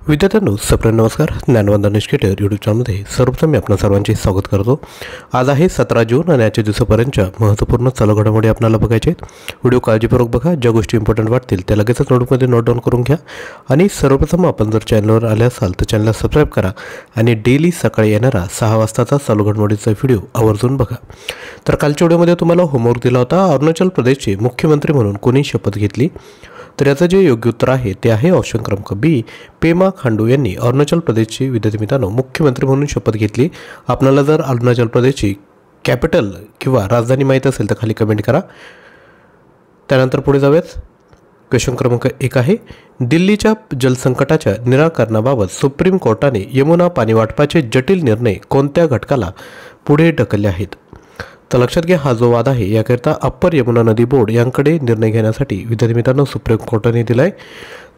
विद्यार्थ्यांनो सप्रेम नमस्कार. ज्ञानवंदन निष्ठेवर यूट्यूब चॅनलमध्ये सर्वप्रथम मी आपणा सर्वांचे स्वागत करतो. आज आहे 17 जून आणि आजच्या दिवसापर्यंतच्या महत्त्वपूर्ण चालू घडामोडी आपल्याला बघायचे आहेत. व्हिडिओ काळजीपूर्वक बघा. ज्या गोष्टी इम्पॉर्टंट वाटतील त्या लगेचच नोटबुकमध्ये नोट डाऊन करून घ्या. आणि सर्वप्रथम आपण जर चॅनलवर आले असाल तर चॅनलला सबस्क्राईब करा आणि डेली सकाळी येणारा 6 वाजताचा चालू घडामोडीचा व्हिडिओ आवर्जून बघा. तर कालच्या व्हिडिओमध्ये तुम्हाला होमवर्क दिला होता, अरुणाचल प्रदेशचे मुख्यमंत्री म्हणून कोणी शपथ घेतली. तर याचं जे योग्य उत्तर आहे ते आहे ऑप्शन क्रमांक बी, पेमा खांडू यांनी अरुणाचल प्रदेशची विद्यार्थी मित्रांनो मुख्यमंत्री म्हणून शपथ घेतली. आपल्याला जर अरुणाचल प्रदेशची कॅपिटल किंवा राजधानी माहीत असेल तर खाली कमेंट करा. त्यानंतर पुढे जाऊयात. क्वेश्चन क्रमांक 1 आहे, दिल्लीच्या जलसंकटाच्या निराकरणाबाबत सुप्रीम कोर्टाने यमुना पाणी वाटपाचे जटिल निर्णय कोणत्या घटकाला पुढे ढकलले आहेत. तर लक्षात घ्या, हा जो वाद आहे याकरिता अप्पर यमुना नदी बोर्ड यांकडे निर्णय घेण्यासाठी विद्यार्थी मित्रांनो सुप्रीम कोर्टाने दिला आहे.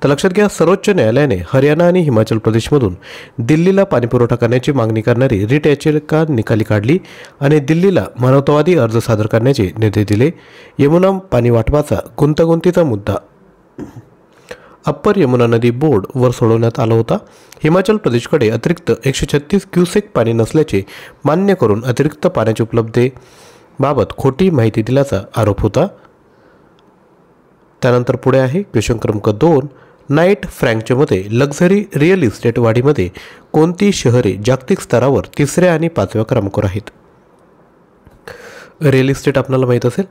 तर लक्षात घ्या, सर्वोच्च न्यायालयाने हरियाणा आणि हिमाचल प्रदेशमधून दिल्लीला पाणीपुरवठा करण्याची मागणी करणारी रिट याचिका निकाली काढली आणि दिल्लीला मानवतावादी अर्ज सादर करण्याचे निर्देश दिले. यमुना पाणी वाटपाचा गुंतागुंतीचा मुद्दा अप्पर यमुना नदी बोर्ड वर सोडवण्यात आला होता. हिमाचल प्रदेशकडे अतिरिक्त 136 क्युसेक पाणी नसल्याचे मान्य करून अतिरिक्त पाण्याची उपलब्धतेबाबत खोटी माहिती दिल्याचा आरोप होता. त्यानंतर पुढे आहे क्वेश्चन क्रमांक 2, नाईट फ्रँकच्या मते लक्झरी रिअल इस्टेट वाढीमध्ये कोणती शहरे जागतिक स्तरावर 3ऱ्या आणि 5व्या क्रमांकावर आहेत. रिअल इस्टेट आपल्याला माहीत असेल.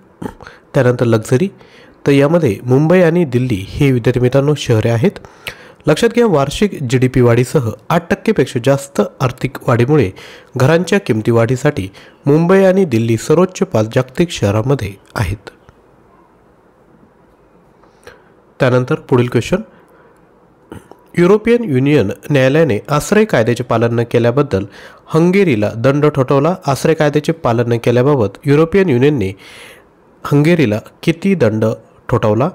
त्यानंतर लक्झरी, तर यामध्ये मुंबई आणि दिल्ली हे विद्यार्थी मित्रांनो शहरे आहेत. लक्षात घ्या, वार्षिक GDP वाढीसह 8% जास्त आर्थिक वाढीमुळे घरांच्या किमती वाढीसाठी मुंबई आणि दिल्ली सर्वोच्च 5 जागतिक शहरांमध्ये आहेत. त्यानंतर पुढील क्वेश्चन, युरोपियन युनियन न्यायालयाने आश्रय कायद्याचे पालन न केल्याबद्दल हंगेरीला दंड ठोठावला. आश्रय कायद्याचे पालन न केल्याबाबत युरोपियन युनियनने हंगेरीला किती दंड ठोठावला?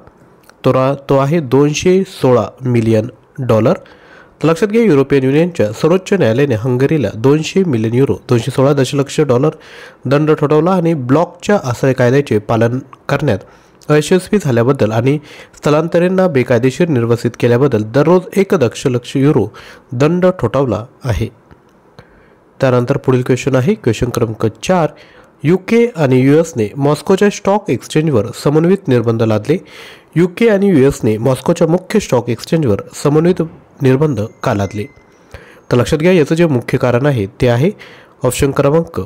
तो आहे $216 मिलियन. तर लक्षात घ्या, युरोपियन युनियनच्या सर्वोच्च न्यायालयाने हंगेरीला 200 मिलियन युरो $216 दशलक्ष दंड ठोठावला आणि ब्लॉकच्या आश्रय कायद्याचे पालन करण्यात अयशस्वी झाल्याबद्दल आणि स्थलांतरींना बेकायदेशीर निर्वासित केल्याबद्दल दररोज 1 दशलक्ष युरो दंड ठोठावला आहे. त्यानंतर पुढील क्वेश्चन आहे क्वेश्चन क्रमांक 4, UK आणि USने मॉस्कोच्या स्टॉक एक्सचेंजवर समन्वित निर्बंध लादले. UK आणि USने मॉस्कोच्या मुख्य स्टॉक एक्सचेंजवर समन्वित निर्बंध का लादले? तर लक्षात घ्या, याचं जे मुख्य कारण आहे ते आहे ऑप्शन क्रमांक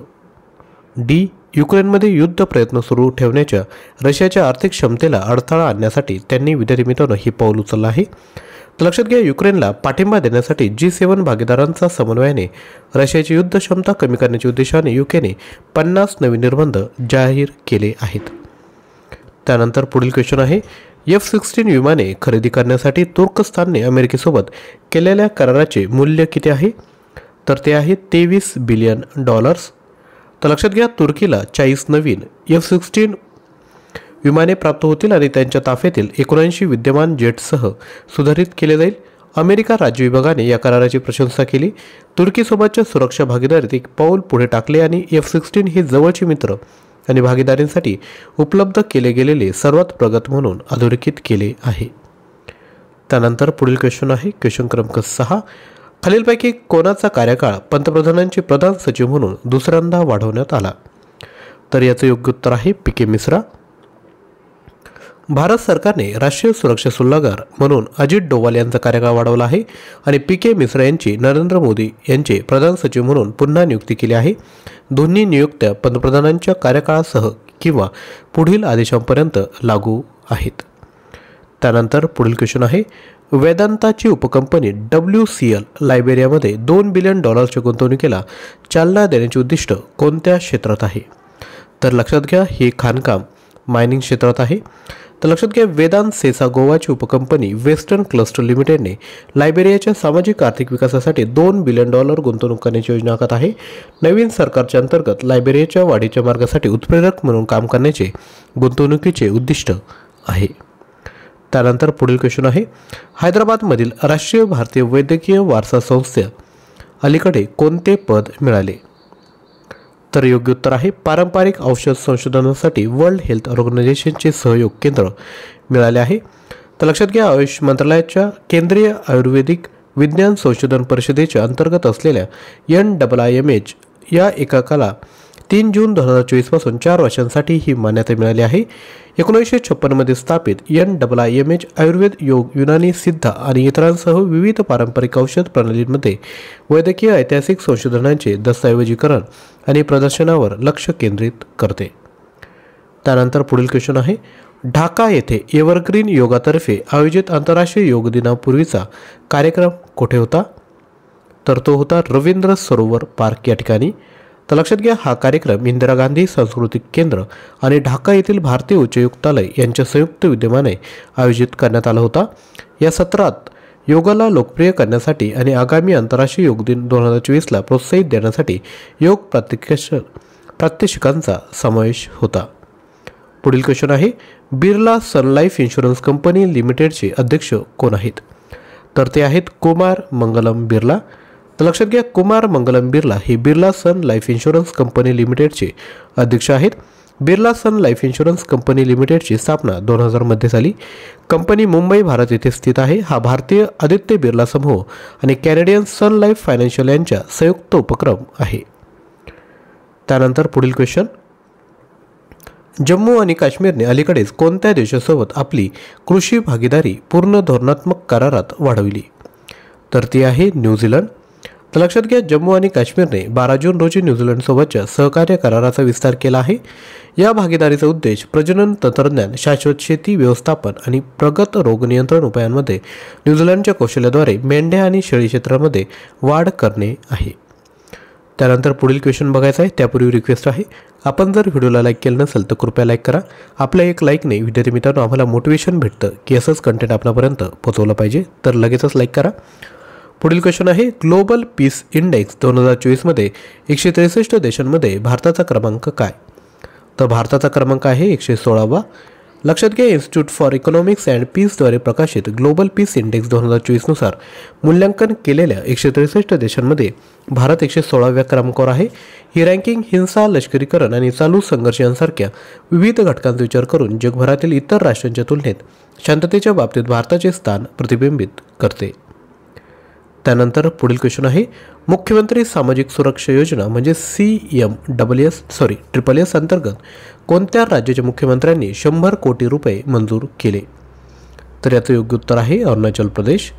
डी, युक्रेनमध्ये युद्ध प्रयत्न सुरू ठेवण्याच्या रशियाच्या आर्थिक क्षमतेला अडथळा आणण्यासाठी त्यांनी विद्यार्थी मित्रांनो हे पाऊल उचललं आहे. तर लक्षात घ्या, युक्रेनला पाठिंबा देण्यासाठी G7 भागीदारांचा समन्वयाने रशियाची युद्ध क्षमता कमी करण्याच्या उद्देशाने UKने 50 नवीन निर्बंध जाहीर केले आहेत. त्यानंतर पुढील क्वेश्चन आहे, F-16 विमाने खरेदी करण्यासाठी तुर्कस्तानने अमेरिकेसोबत केलेल्या कराराचे मूल्य किती आहे? तर ते आहे $23 बिलियन. तर लक्षात घ्या, तुर्कीला 40 नवीन F-16 विमाने प्राप्त होतील आणि त्यांच्या ताफ्यातील 79 विद्यमान जेटसह सुधारित केले जाईल. अमेरिका राज्य विभागाने या कराराची प्रशंसा केली. तुर्कीसोबतच्या सुरक्षा भागीदारीत एक पाऊल पुढे टाकले आणि F-16 हे जवळचे मित्र आणि भागीदारींसाठी उपलब्ध केले गेलेले सर्वात प्रगत म्हणून अधोरेखित केले आहे. त्यानंतर पुढील क्वेश्चन आहे क्वेश्चन क्रमांक 6, खालीलपैकी कोणाचा कार्यकाळ पंतप्रधानांचे प्रधान सचिव म्हणून दुसऱ्यांदा वाढवण्यात आला? तर याचं योग्य उत्तर आहे PK मिश्रा. भारत सरकारने राष्ट्रीय सुरक्षा सल्लागार म्हणून अजित डोवाल यांचा कार्यकाळ वाढवला आहे आणि PK मिश्रा यांची नरेंद्र मोदी यांचे प्रधान सचिव म्हणून पुन्हा नियुक्ती केली आहे. दोन्ही नियुक्त्या पंतप्रधानांच्या कार्यकाळासह किंवा पुढील आदेशांपर्यंत लागू आहेत. त्यानंतर पुढील क्वेश्चन आहे, वेदांताची उपकंपनी WCL लायबेरियामध्ये $2 बिलियन गुंतवणुकीला चालना देण्याचे उद्दिष्ट कोणत्या क्षेत्रात आहे? तर लक्षात घ्या, हे खाणकाम मायनिंग क्षेत्रात आहे. तर लक्षात घ्या, वेदांत सेसागोवाची उपकंपनी वेस्टर्न क्लस्टर लिमिटेडने लायबेरियाच्या सामाजिक आर्थिक विकासासाठी $2 बिलियन गुंतवणूक करण्याची योजना आखत आहे. नवीन सरकारच्या अंतर्गत लायबेरियाच्या वाढीच्या मार्गासाठी उत्प्रेरक म्हणून काम करण्याचे गुंतवणुकीचे उद्दिष्ट आहे. त्यानंतर पुढील क्वेश्चन आहे, हैदराबादमधील राष्ट्रीय भारतीय वैद्यकीय वारसा संस्थे अलीकडे कोणते पद मिळाले? तर योग्य उत्तर आहे पारंपरिक औषध संशोधनासाठी वर्ल्ड हेल्थ ऑर्गनायझेशनचे सहयोग केंद्र मिळाले आहे. तर लक्षात घ्या, आयुष मंत्रालयाच्या केंद्रीय आयुर्वेदिक विज्ञान संशोधन परिषदेच्या अंतर्गत असलेल्या NIIMH या एककाला 3 जून 2024 पासून 4 वर्षांसाठी ही मान्यता मिळाली आहे. 1956 मध्ये स्थापित NIIMH आयुर्वेद, योग, युनानी, सिद्ध आणि इतरांसह विविध पारंपरिक औषध प्रणालींमध्ये वैद्यकीय ऐतिहासिक संशोधनांचे दस्तऐवजीकरण आणि प्रदर्शनावर लक्ष केंद्रित करते. त्यानंतर पुढील क्वेश्चन आहे, ढाका येथे एव्हरग्रीन योगातर्फे आयोजित आंतरराष्ट्रीय योग दिनापूर्वीचा कार्यक्रम कुठे होता? तर तो होता रवींद्र सरोवर पार्क या ठिकाणी. तर लक्षात घ्या, हा कार्यक्रम इंदिरा गांधी सांस्कृतिक केंद्र आणि ढाका येथील भारतीय उच्चायुक्तालय यांच्या संयुक्त विद्यमाने आयोजित करण्यात आला होता. या सत्रात योगाला लोकप्रिय करण्यासाठी आणि आगामी आंतरराष्ट्रीय योग दिन 2024ला प्रोत्साहित देण्यासाठी योग प्रात्यक्षिकांचा समावेश होता. पुढील क्वेश्चन आहे, बिर्ला सन लाईफ इन्शुरन्स कंपनी लिमिटेडचे अध्यक्ष कोण आहेत? तर ते आहेत कुमार मंगलम बिर्ला. तर लक्षात घ्या, कुमार मंगलम बिर्ला हे बिर्ला सन लाईफ इन्शुरन्स कंपनी लिमिटेडचे अध्यक्ष आहेत. बिर्ला सन लाईफ इन्शुरन्स कंपनी लिमिटेडची स्थापना 2000 मध्ये झाली. कंपनी मुंबई, भारत येथे स्थित आहे. हा भारतीय आदित्य बिर्ला समूह आणि कॅनेडियन सन लाईफ फायनान्शियल यांच्या संयुक्त उपक्रम आहे. त्यानंतर पुढील क्वेश्चन, जम्मू आणि काश्मीरने अलीकडेच कोणत्या देशासोबत आपली कृषी भागीदारी पूर्ण धोरणात्मक करारात वाढविली? तर ती आहे न्यूझीलंड. तर लक्षात घ्या, जम्मू आणि काश्मीरने 12 जून रोजी न्यूझीलंडसोबतच्या सहकार्य कराराचा विस्तार केला आहे. या भागीदारीचा उद्देश प्रजनन तंत्रज्ञान, शाश्वत शेती व्यवस्थापन आणि प्रगत रोग नियंत्रण उपायांमध्ये न्यूझीलंडच्या कौशल्याद्वारे मेंढ्या आणि शेळी क्षेत्रामध्ये वाढ करणे आहे. त्यानंतर पुढील क्वेश्चन बघायचा आहे. त्यापूर्वी रिक्वेस्ट आहे, आपण जर व्हिडिओला लाईक केलं नसेल तर कृपया लाईक करा. आपल्या एक लाईकने विद्यार्थी मित्रांनो आम्हाला मोटिवेशन भेटतं की असंच कंटेंट आपल्यापर्यंत पोहोचवलं पाहिजे. तर लगेचच लाईक करा. पुढील क्वेश्चन आहे, ग्लोबल पीस इंडेक्स 2024मध्ये 163 देशांमध्ये भारताचा क्रमांक काय? तर भारताचा क्रमांक आहे 116वा. लक्षात घ्या, इन्स्टिट्यूट फॉर इकॉनॉमिक्स अँड पीसद्वारे प्रकाशित ग्लोबल पीस इंडेक्स 2024नुसार मूल्यांकन केलेल्या 163 देशांमध्ये भारत 116व्या क्रमांकावर आहे. ही रँकिंग हिंसा, लष्करीकरण आणि चालू संघर्ष यांसारख्या विविध घटकांचा विचार करून जगभरातील इतर राष्ट्रांच्या तुलनेत शांततेच्या बाबतीत भारताचे स्थान प्रतिबिंबित करते. त्यानंतर पुढील क्वेश्चन आहे, मुख्यमंत्री सामाजिक सुरक्षा योजना म्हणजे CMSSS अंतर्गत कोणत्या राज्याच्या मुख्यमंत्र्यांनी 100 कोटी रुपये मंजूर केले? तर याचं योग्य उत्तर आहे अरुणाचल प्रदेश.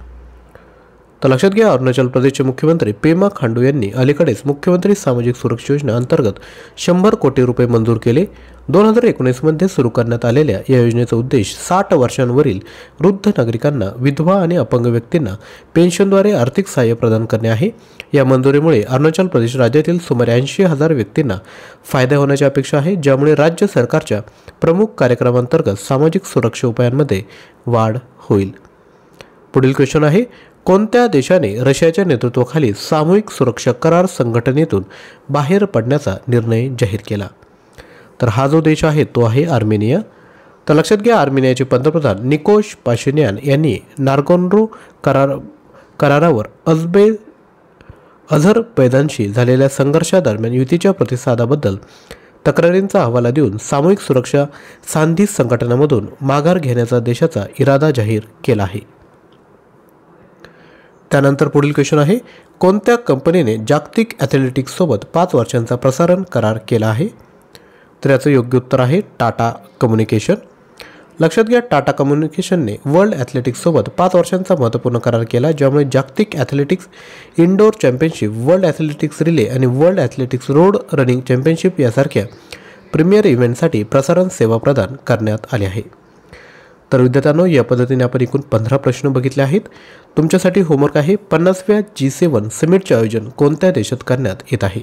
तर लक्षात घ्या, अरुणाचल प्रदेशचे मुख्यमंत्री पेमा खांडू यांनी अलीकडेच मुख्यमंत्री सामाजिक सुरक्षा योजना अंतर्गत 100 कोटी रुपये मंजूर केले. 2019मध्ये सुरू करण्यात आलेल्या या योजनेचा उद्देश 60 वर्षांवरील वृद्ध नागरिकांना, विधवा आणि अपंग व्यक्तींना पेन्शनद्वारे आर्थिक सहाय्य प्रदान करणे आहे. या मंजुरीमुळे अरुणाचल प्रदेश राज्यातील सुमारे 80,000 व्यक्तींना फायदा होण्याची अपेक्षा आहे, ज्यामुळे राज्य सरकारच्या प्रमुख कार्यक्रमांतर्गत सामाजिक सुरक्षा उपायांमध्ये वाढ होईल. पुढील क्वेश्चन आहे, कोणत्या देशाने रशियाच्या नेतृत्वाखाली सामूहिक सुरक्षा करार संघटनेतून बाहेर पडण्याचा निर्णय जाहीर केला? तर हा जो देश आहे तो आहे आर्मेनिया. तर लक्षात घ्या, आर्मेनियाचे पंतप्रधान निकोश पाशिन्यान यांनी नार्गोनो करारावर अझरबैजानशी झालेल्या संघर्षादरम्यान युतीच्या प्रतिसादाबद्दल तक्रारींचा हवाला देऊन सामूहिक सुरक्षा सांधी संघटनामधून माघार घेण्याचा देशाचा इरादा जाहीर केला आहे. त्यानंतर पुढील क्वेश्चन आहे, कोणत्या कंपनीने जागतिक ॲथलेटिक्ससोबत 5 वर्षांचा प्रसारण करार केला आहे? तर याचं योग्य उत्तर आहे टाटा कम्युनिकेशन. लक्षात घ्या, टाटा कम्युनिकेशनने वर्ल्ड ॲथलेटिक्ससोबत 5 वर्षांचा महत्त्वपूर्ण करार केला, ज्यामुळे जागतिक athletics indoor championship, world athletics relay आणि world athletics road running championship यासारख्या प्रीमियर इव्हेंटसाठी प्रसारण सेवा प्रदान करण्यात आली आहे. तर विद्यार्थ्यांनो, या पद्धतीने आपण एकूण 15 प्रश्न बघितले आहेत. तुमच्यासाठी होमवर्क आहे, 50व्या G7 समिटचे आयोजन कोणत्या देशात करण्यात येत आहे?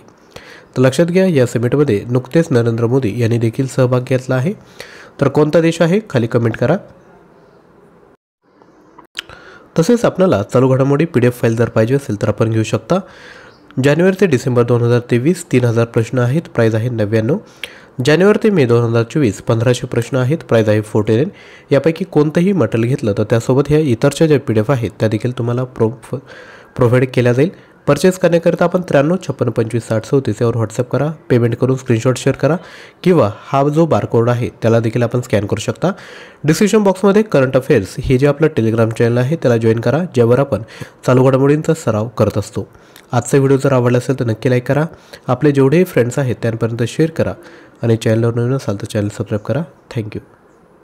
तर लक्षात घ्या, या समिटमध्ये नुकतेच नरेंद्र मोदी यांनी देखील सहभाग घेतला आहे. तर कोणता देश आहे खाली कमेंट करा. तसेच आपल्याला चालू घडामोडी PDF फाईल जर पाहिजे असेल तर आपण घेऊ शकता. जानेवारी ते डिसेंबर 2023 3000 प्रश्न आहेत, प्राईज आहे 99. जानेवारी ते मे 2024 1500 प्रश्न आहेत, प्राईज आहे 49. यापैकी कोणतंही मटेरियल घेतलं तर त्यासोबत ह्या इतरच्या ज्या PDF आहेत त्या देखील तुम्हाला प्रोव्हाइड केल्या जाईल. परचेस करण्याकरिता आपण 9356556037 यावर व्हॉट्सअप करा, पेमेंट करून स्क्रीनशॉट शेअर करा किंवा हा जो बारकोड आहे त्याला देखील आपण स्कॅन करू शकता। डिस्क्रिप्शन बॉक्समध्ये करंट अफेअर्स हे जे आपलं टेलिग्राम चॅनल आहे त्याला जॉईन करा, ज्यावर आपण चालू घडामोडींचा सराव करत असतो। आजचा व्हिडिओ जर आवडला असेल तर नक्की लाईक करा, आपले जेवढेही फ्रेंड्स आहेत त्यांपर्यंत शेअर करा आणि चॅनलवर नवीन असाल तर चॅनल सबस्क्राईब करा। थँक्यू।